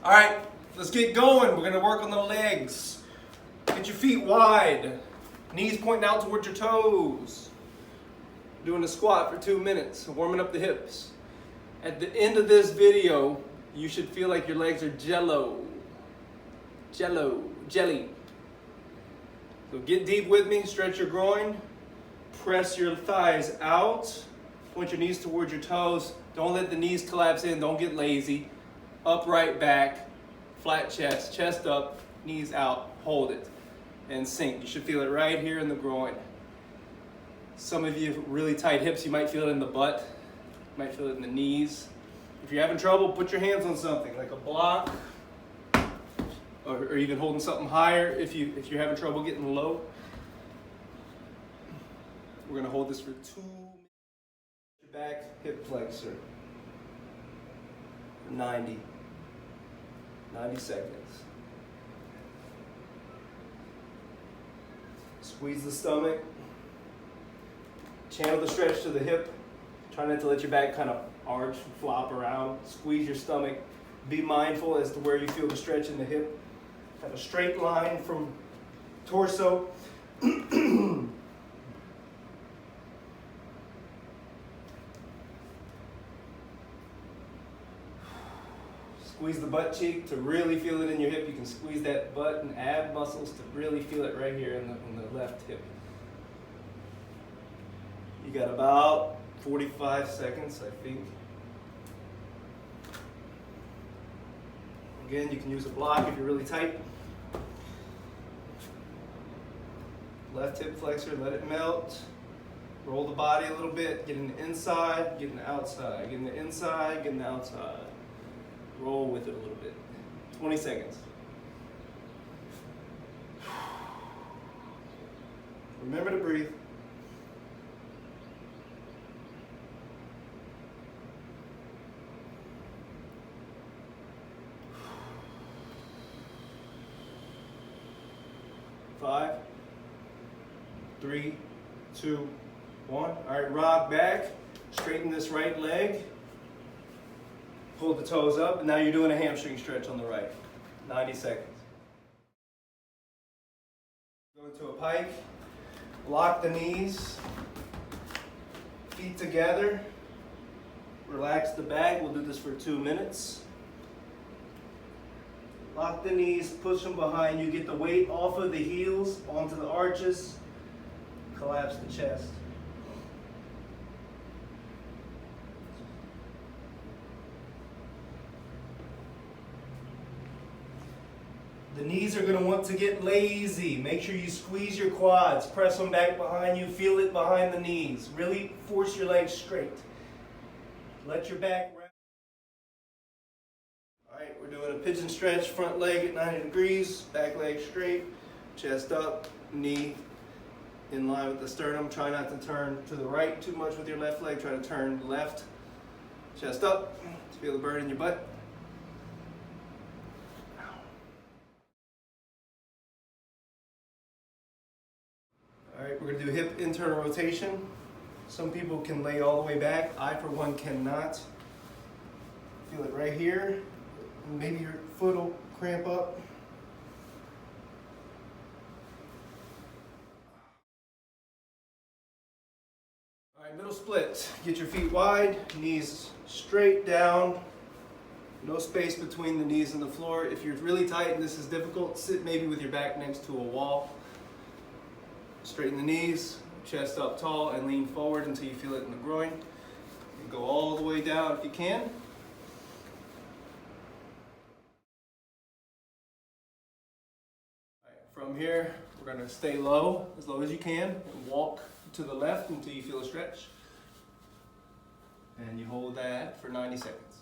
All right, let's get going. We're gonna work on the legs. Get your feet wide, knees pointing out towards your toes. Doing a squat for 2 minutes, warming up the hips. At the end of this video, you should feel like your legs are jelly. So get deep with me, stretch your groin, press your thighs out, point your knees towards your toes. Don't let the knees collapse in, don't get lazy. Upright back, flat chest, chest up, knees out, hold it, and sink. You should feel it right here in the groin. Some of you have really tight hips, you might feel it in the butt, you might feel it in the knees. If you're having trouble, put your hands on something like a block, or even holding something higher if you're having trouble getting low. We're gonna hold this for 2 minutes. Back hip flexor. 90 seconds. Squeeze the stomach. Channel the stretch to the hip. Try not to let your back kind of arch, flop around. Squeeze your stomach. Be mindful as to where you feel the stretch in the hip. Have a straight line from torso. Squeeze the butt cheek to really feel it in your hip. You can squeeze that butt and ab muscles to really feel it right here in the left hip. You got about 45 seconds, I think. Again, you can use a block if you're really tight. Left hip flexor, let it melt. Roll the body a little bit, get in the inside, get in the outside, get in the inside, get in the outside. Roll with it a little bit. 20 seconds. Remember to breathe. Five, 3, 2, 1. All right, rock back. Straighten this right leg. Pull the toes up, and now you're doing a hamstring stretch on the right. 90 seconds. Go into a pike. Lock the knees. Feet together. Relax the back. We'll do this for 2 minutes. Lock the knees, push them behind you. Get the weight off of the heels onto the arches. Collapse the chest. The knees are going to want to get lazy. Make sure you squeeze your quads. Press them back behind you. Feel it behind the knees. Really force your legs straight. Let your back wrap. All right, we're doing a pigeon stretch. Front leg at 90 degrees. Back leg straight. Chest up. Knee in line with the sternum. Try not to turn to the right too much with your left leg. Try to turn left. Chest up. Feel the burn in your butt. All right, we're going to do hip internal rotation. Some people can lay all the way back. I, for one, cannot. Feel it right here. Maybe your foot will cramp up. All right, middle split. Get your feet wide, knees straight down. No space between the knees and the floor. If you're really tight and this is difficult, sit maybe with your back next to a wall. Straighten the knees, chest up tall, and lean forward until you feel it in the groin. And go all the way down if you can. All right, from here, we're going to stay low as you can, and walk to the left until you feel a stretch. And you hold that for 90 seconds.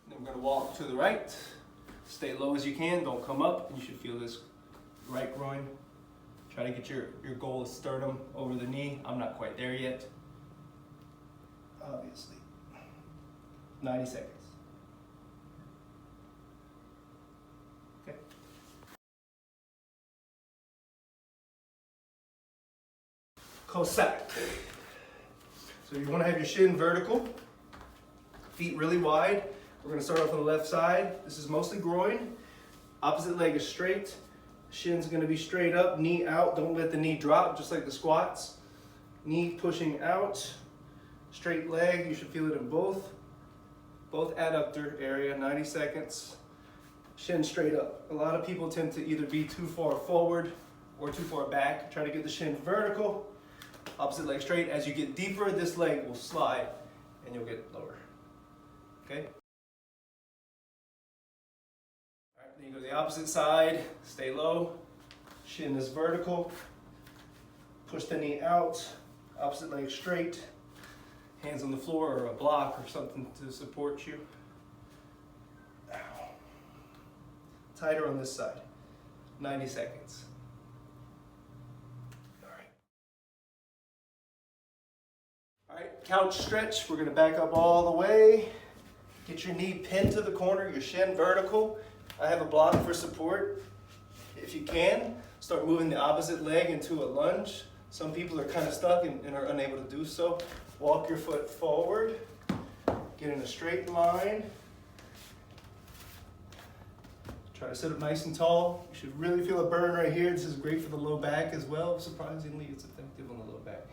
Then we're going to walk to the right. Stay low as you can, don't come up. You should feel this right groin. Try to get your goal is sternum over the knee. I'm not quite there yet. Obviously. 90 seconds. Okay. Cossack. So you want to have your shin vertical. Feet really wide. We're gonna start off on the left side. This is mostly groin. Opposite leg is straight. Shin's gonna be straight up, knee out. Don't let the knee drop, just like the squats. Knee pushing out. Straight leg, you should feel it in both adductor area, 90 seconds. Shin straight up. A lot of people tend to either be too far forward or too far back. Try to get the shin vertical. Opposite leg straight. As you get deeper, this leg will slide and you'll get lower. Okay? All right, then you go to the opposite side. Stay low. Shin is vertical. Push the knee out. Opposite leg straight. Hands on the floor or a block or something to support you. Ow. Tighter on this side. 90 seconds. All right, couch stretch. We're gonna back up all the way. Get your knee pinned to the corner, your shin vertical. I have a block for support. If you can, start moving the opposite leg into a lunge. Some people are kind of stuck and are unable to do so. Walk your foot forward. Get in a straight line. Try to sit up nice and tall. You should really feel a burn right here. This is great for the low back as well. Surprisingly, it's effective on the low back.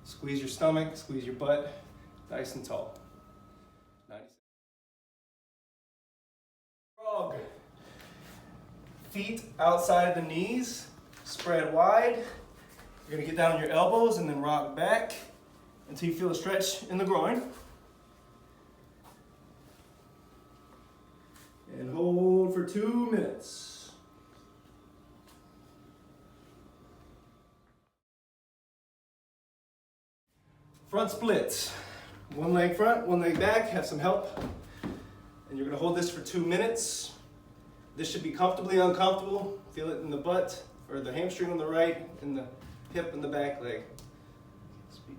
Squeeze your stomach, squeeze your butt, nice and tall. 90 seconds. Frog. Feet outside the knees, spread wide. You're gonna get down on your elbows and then rock back until you feel a stretch in the groin. And hold for 2 minutes. Front splits. One leg front, one leg back, have some help. And you're gonna hold this for 2 minutes. This should be comfortably uncomfortable. Feel it in the butt, or the hamstring on the right, and the hip and the back leg. Speak.